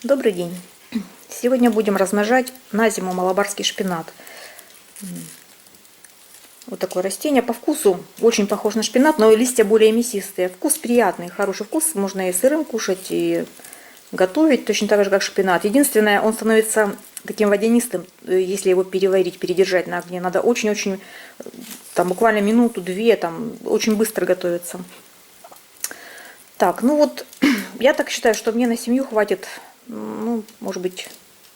Добрый день! Сегодня будем размножать на зиму малабарский шпинат. Вот такое растение. По вкусу очень похож на шпинат, но листья более мясистые. Вкус приятный, хороший вкус. Можно и сырым кушать, и готовить точно так же, как шпинат. Единственное, он становится таким водянистым, если его переварить, передержать на огне. Надо очень-очень, там буквально минуту-две, там очень быстро готовится. Так, ну вот, я так считаю, что мне на семью хватит, ну, может быть,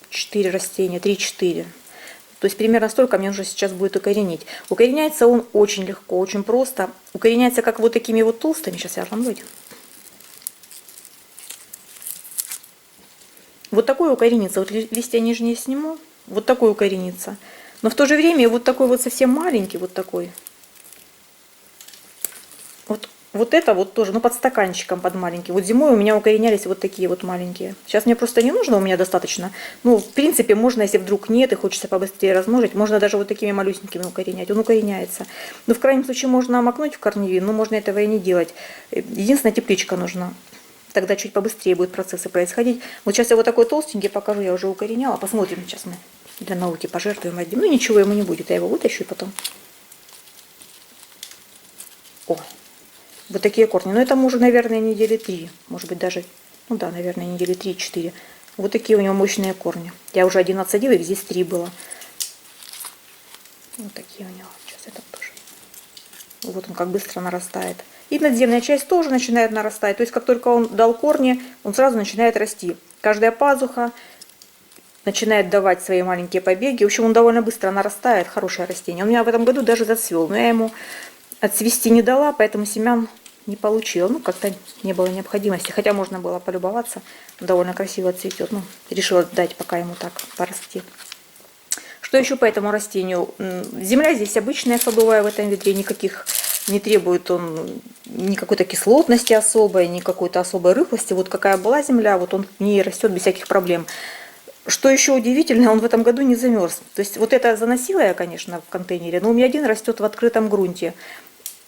4 растения, 3-4. То есть примерно столько мне уже сейчас будет укоренить. Укореняется он очень легко, очень просто. Укореняется как вот такими вот толстыми. Сейчас я вам выйду. Вот такой укоренится. Вот листья нижние сниму. Вот такой укоренится. Но в то же время вот такой вот совсем маленький, вот такой. Вот это вот тоже, ну, под стаканчиком, под маленький. Вот зимой у меня укоренялись вот такие вот маленькие. Сейчас мне просто не нужно, у меня достаточно. Ну, в принципе, можно, если вдруг нет и хочется побыстрее размножить, можно даже вот такими малюсенькими укоренять. Он укореняется. Но в крайнем случае можно макнуть в корневин, но можно этого и не делать. Единственное, тепличка нужна. Тогда чуть побыстрее будут процессы происходить. Вот сейчас я вот такой толстенький покажу, я уже укореняла. Посмотрим, сейчас мы для науки пожертвуем одним. Ну, ничего ему не будет, я его вытащу и потом. О! Вот такие корни. Но это уже, наверное, недели 3. Может быть, даже, ну да, наверное, недели 3-4. Вот такие у него мощные корни. Я уже один отсадила, их здесь 3 было. Вот такие у него. Сейчас этот тоже. Вот он как быстро нарастает. И надземная часть тоже начинает нарастать. То есть, как только он дал корни, он сразу начинает расти. Каждая пазуха начинает давать свои маленькие побеги. В общем, он довольно быстро нарастает. Хорошее растение. Он у меня в этом году даже зацвел. Но я ему отцвести не дала, поэтому семян не получила. Ну, как-то не было необходимости. Хотя можно было полюбоваться. Он довольно красиво цветет. Ну, решила дать пока ему так порасти. Что еще по этому растению? Земля здесь обычная, садовая, в этом ведре. Никаких не требует он ни какой-то кислотности особой, ни какой-то особой рыхлости. Вот какая была земля, вот он в ней растет без всяких проблем. Что еще удивительно, он в этом году не замерз. То есть вот это заносила я, конечно, в контейнере, но у меня один растет в открытом грунте.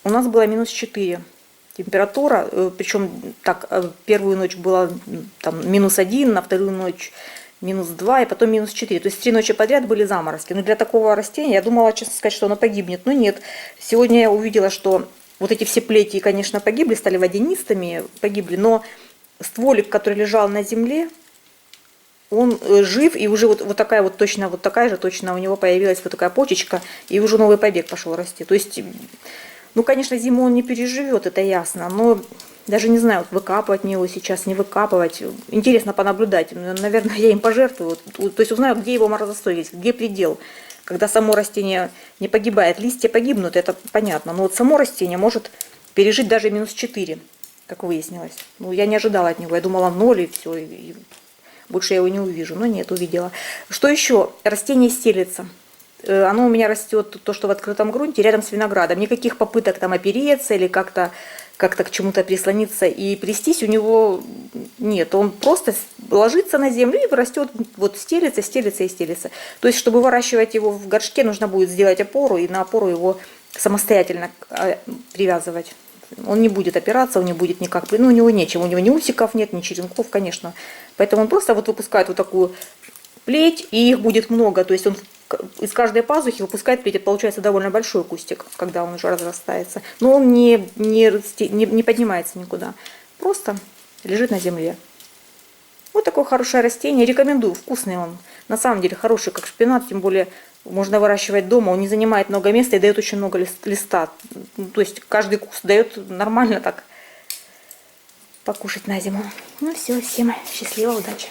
У нас было -4 температура, причем так, первую ночь была там -1, на вторую ночь -2 и потом -4. То есть 3 ночи подряд были заморозки. Но для такого растения я думала, честно сказать, что оно погибнет. Но нет. Сегодня я увидела, что вот эти все плети, конечно, погибли, стали водянистыми, погибли. Но стволик, который лежал на земле, он жив, и уже вот такая вот точно, вот такая же точно у него появилась вот такая почечка, и уже новый побег пошел расти. То есть, ну, конечно, зиму он не переживет, это ясно, но даже не знаю, вот выкапывать мне его сейчас, не выкапывать. Интересно понаблюдать. Наверное, я им пожертвую. То есть узнаю, где его морозостойкость, где предел. Когда само растение не погибает, листья погибнут, это понятно. Но вот само растение может пережить даже -4, как выяснилось. Ну, я не ожидала от него. Я думала 0 и все, и больше я его не увижу. Но нет, увидела. Что еще? Растение стелется. Оно у меня растет, то, что в открытом грунте, рядом с виноградом. Никаких попыток там опереться или как-то к чему-то прислониться и плестись у него нет. Он просто ложится на землю и растет, вот стелется, стелется и стелется. То есть, чтобы выращивать его в горшке, нужно будет сделать опору и на опору его самостоятельно привязывать. Он не будет опираться, он не будет никак, ну, у него нечем, у него ни усиков нет, ни черенков, конечно. Поэтому он просто вот выпускает вот такую плеть, и их будет много. То есть он из каждой пазухи выпускает плеть. Это получается довольно большой кустик, когда он уже разрастается. Но он не поднимается никуда. Просто лежит на земле. Вот такое хорошее растение. Рекомендую. Вкусный он. На самом деле хороший, как шпинат. Тем более можно выращивать дома. Он не занимает много места и дает очень много листа. То есть каждый куст дает нормально так покушать на зиму. Ну все, всем счастливо, удачи.